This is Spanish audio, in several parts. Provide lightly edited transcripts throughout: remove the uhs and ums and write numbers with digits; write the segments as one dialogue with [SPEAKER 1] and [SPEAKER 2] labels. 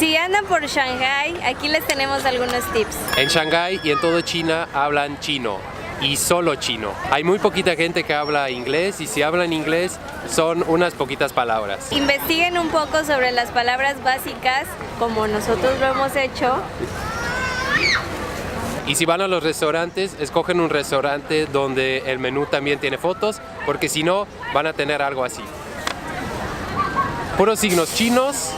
[SPEAKER 1] Si andan por Shanghái, aquí les tenemos algunos tips.
[SPEAKER 2] En Shanghái y en todo China hablan chino y solo chino. Hay muy poquita gente que habla inglés y si hablan inglés son unas poquitas palabras.
[SPEAKER 1] Investiguen un poco sobre las palabras básicas, como nosotros lo hemos hecho.
[SPEAKER 2] Y si van a los restaurantes, escogen un restaurante donde el menú también tiene fotos, porque si no, van a tener algo así. Puros signos chinos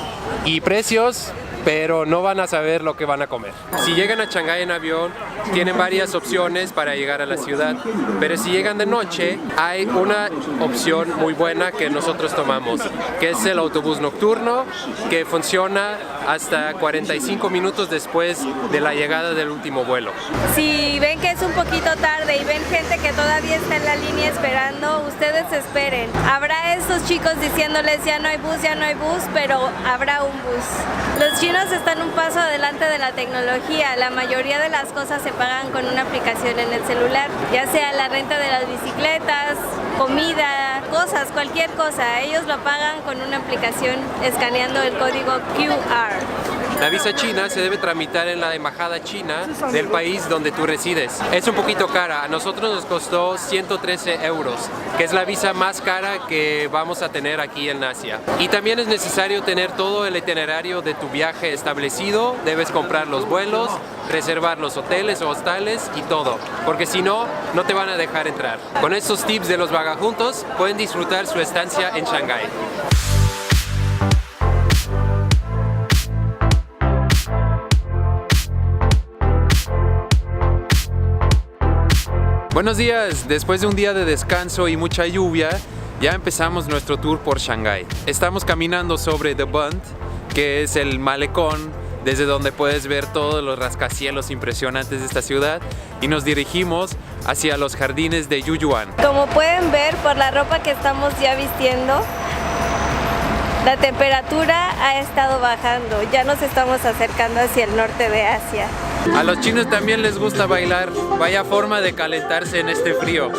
[SPEAKER 2] y precios, pero no van a saber lo que van a comer. Si llegan a Shanghái en avión, tienen varias opciones para llegar a la ciudad, pero si llegan de noche, hay una opción muy buena que nosotros tomamos, que es el autobús nocturno, que funciona hasta 45 minutos después de la llegada del último vuelo.
[SPEAKER 1] Si ven que es un poquito tarde y ven gente que todavía está en la línea esperando, ustedes esperen. Habrá estos chicos diciéndoles ya no hay bus, pero habrá un bus. Los chinos están un paso adelante de la tecnología. La mayoría de las cosas se pagan con una aplicación en el celular, ya sea la renta de las bicicletas, comida, cosas, cualquier cosa. Ellos lo pagan con una aplicación escaneando el código QR.
[SPEAKER 2] La visa china se debe tramitar en la embajada china del país donde tú resides. Es un poquito cara, a nosotros nos costó 113 euros, que es la visa más cara que vamos a tener aquí en Asia. Y también es necesario tener todo el itinerario de tu viaje establecido, debes comprar los vuelos, reservar los hoteles o hostales y todo, porque si no, no te van a dejar entrar. Con estos tips de los vagabundos pueden disfrutar su estancia en Shanghái. Buenos días, después de un día de descanso y mucha lluvia, ya empezamos nuestro tour por Shanghái. Estamos caminando sobre The Bund, que es el malecón desde donde puedes ver todos los rascacielos impresionantes de esta ciudad y nos dirigimos hacia los jardines de Yuyuan.
[SPEAKER 1] Como pueden ver por la ropa que estamos ya vistiendo, la temperatura ha estado bajando, ya nos estamos acercando hacia el norte de Asia.
[SPEAKER 2] A los chinos también les gusta bailar, vaya forma de calentarse en este frío.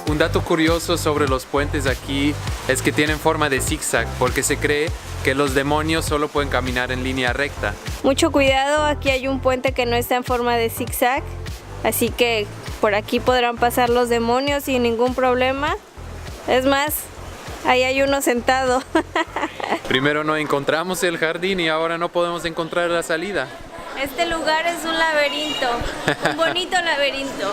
[SPEAKER 2] Un dato curioso sobre los puentes aquí es que tienen forma de zigzag porque se cree que los demonios solo pueden caminar en línea recta.
[SPEAKER 1] Mucho cuidado, aquí hay un puente que no está en forma de zigzag, así que por aquí podrán pasar los demonios sin ningún problema. Es más, ahí hay uno sentado.
[SPEAKER 2] Primero no encontramos el jardín y ahora no podemos encontrar la salida.
[SPEAKER 1] Este lugar es un laberinto, un bonito laberinto.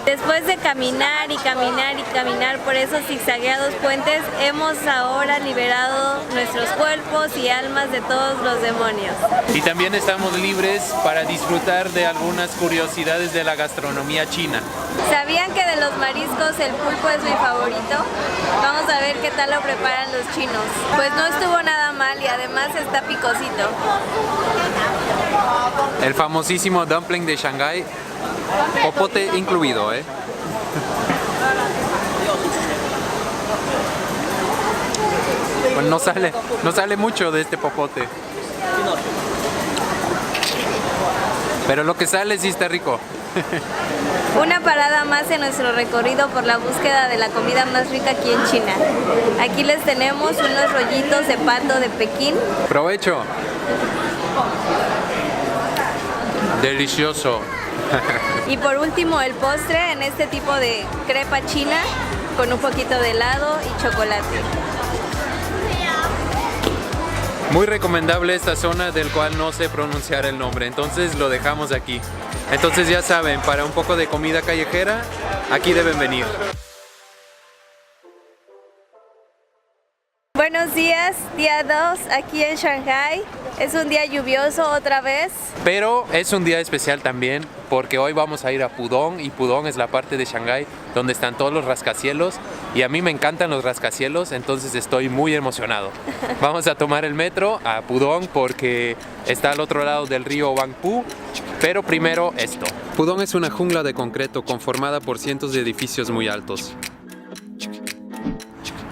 [SPEAKER 1] Después de caminar y caminar y caminar por esos zigzagueados puentes, hemos ahora liberado nuestros cuerpos y almas de todos los demonios.
[SPEAKER 2] Y también estamos libres para disfrutar de algunas curiosidades de la gastronomía china.
[SPEAKER 1] ¿Sabían que de los mariscos el pulpo es mi favorito? Vamos a ver qué tal lo preparan los chinos. Pues no estuvo nada mal y además está picosito.
[SPEAKER 2] El famosísimo dumpling de Shanghái, popote incluido, ¿eh? Bueno, no sale mucho de este popote. Pero lo que sale sí está rico.
[SPEAKER 1] Una parada más en nuestro recorrido por la búsqueda de la comida más rica aquí en China. Aquí les tenemos unos rollitos de pato de Pekín.
[SPEAKER 2] ¡Provecho! Delicioso.
[SPEAKER 1] Y por último el postre en este tipo de crepa china con un poquito de helado y chocolate.
[SPEAKER 2] Muy recomendable esta zona del cual no sé pronunciar el nombre, entonces lo dejamos aquí. Entonces ya saben, para un poco de comida callejera, aquí deben venir.
[SPEAKER 1] Bueno, Buenos días, día 2 aquí en Shanghái. Es un día lluvioso otra vez.
[SPEAKER 2] Pero es un día especial también porque hoy vamos a ir a Pudong y Pudong es la parte de Shanghái donde están todos los rascacielos y a mí me encantan los rascacielos, entonces estoy muy emocionado. Vamos a tomar el metro a Pudong porque está al otro lado del río Huangpu, pero primero esto. Pudong es una jungla de concreto conformada por cientos de edificios muy altos.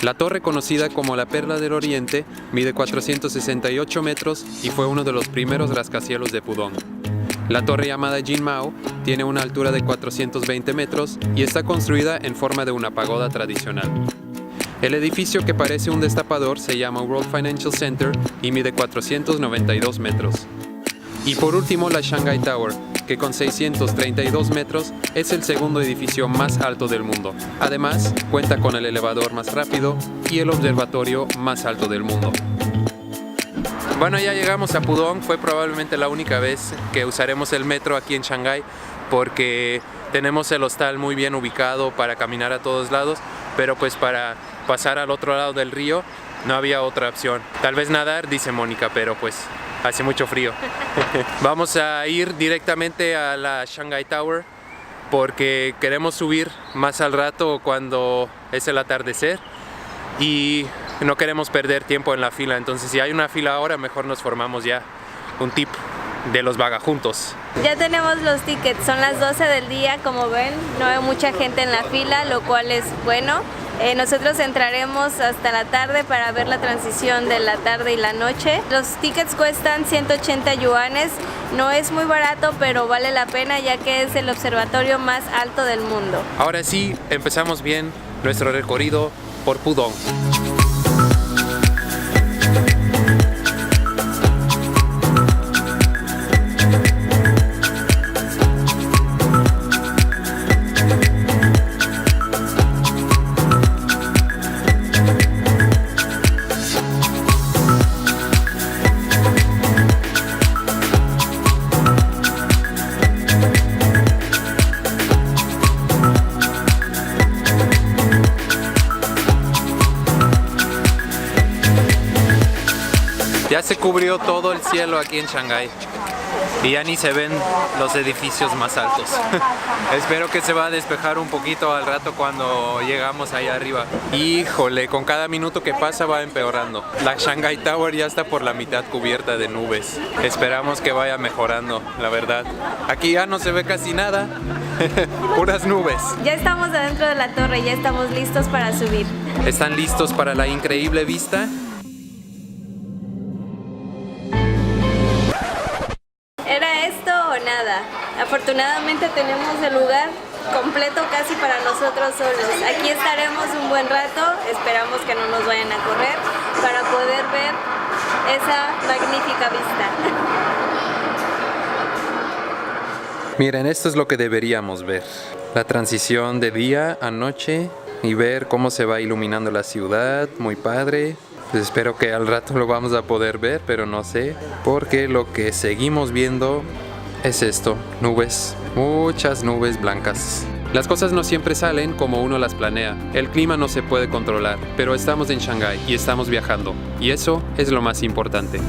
[SPEAKER 2] La torre, conocida como la Perla del Oriente, mide 468 metros y fue uno de los primeros rascacielos de Pudong. La torre, llamada Jinmao, tiene una altura de 420 metros y está construida en forma de una pagoda tradicional. El edificio, que parece un destapador, se llama World Financial Center y mide 492 metros. Y por último, la Shanghai Tower, que con 632 metros es el segundo edificio más alto del mundo. Además, cuenta con el elevador más rápido y el observatorio más alto del mundo. Bueno, ya llegamos a Pudong. Fue probablemente la única vez que usaremos el metro aquí en Shanghái porque tenemos el hostal muy bien ubicado para caminar a todos lados, pero pues para pasar al otro lado del río no había otra opción. Tal vez nadar, dice Mónica, pero pues hace mucho frío. Vamos a ir directamente a la Shanghai Tower porque queremos subir más al rato cuando es el atardecer y no queremos perder tiempo en la fila. Entonces, si hay una fila ahora, mejor nos formamos ya. Un tip de los vagajuntos.
[SPEAKER 1] Ya tenemos los tickets, son las 12 del día, como ven, no hay mucha gente en la fila, lo cual es bueno. Nosotros entraremos hasta la tarde para ver la transición de la tarde y la noche. Los tickets cuestan 180 yuanes, no es muy barato, pero vale la pena ya que es el observatorio más alto del mundo.
[SPEAKER 2] Ahora sí, empezamos bien nuestro recorrido por Pudong. Ya se cubrió todo el cielo aquí en Shanghái y ya ni se ven los edificios más altos. Espero que se va a despejar un poquito al rato cuando llegamos allá arriba. Híjole, con cada minuto que pasa va empeorando. La Shanghai Tower ya está por la mitad cubierta de nubes. Esperamos que vaya mejorando, la verdad. Aquí ya no se ve casi nada. Puras nubes.
[SPEAKER 1] Ya estamos adentro de la torre, ya estamos listos para subir.
[SPEAKER 2] ¿Están listos para la increíble vista?
[SPEAKER 1] ¿Era esto o nada? Afortunadamente tenemos el lugar completo casi para nosotros solos. Aquí estaremos un buen rato, esperamos que no nos vayan a correr para poder ver esa magnífica vista.
[SPEAKER 2] Miren, esto es lo que deberíamos ver. La transición de día a noche y ver cómo se va iluminando la ciudad, muy padre. Pues espero que al rato lo vamos a poder ver, pero no sé, porque lo que seguimos viendo es esto, nubes, muchas nubes blancas. Las cosas no siempre salen como uno las planea, el clima no se puede controlar, pero estamos en Shanghái y estamos viajando, y eso es lo más importante.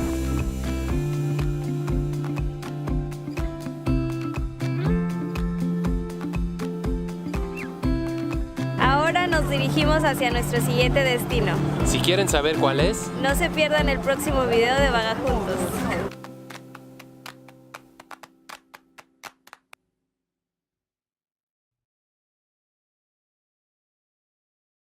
[SPEAKER 1] Nos dirigimos hacia nuestro siguiente destino.
[SPEAKER 2] Si quieren saber cuál es,
[SPEAKER 1] no se pierdan el próximo video de Vagajuntos.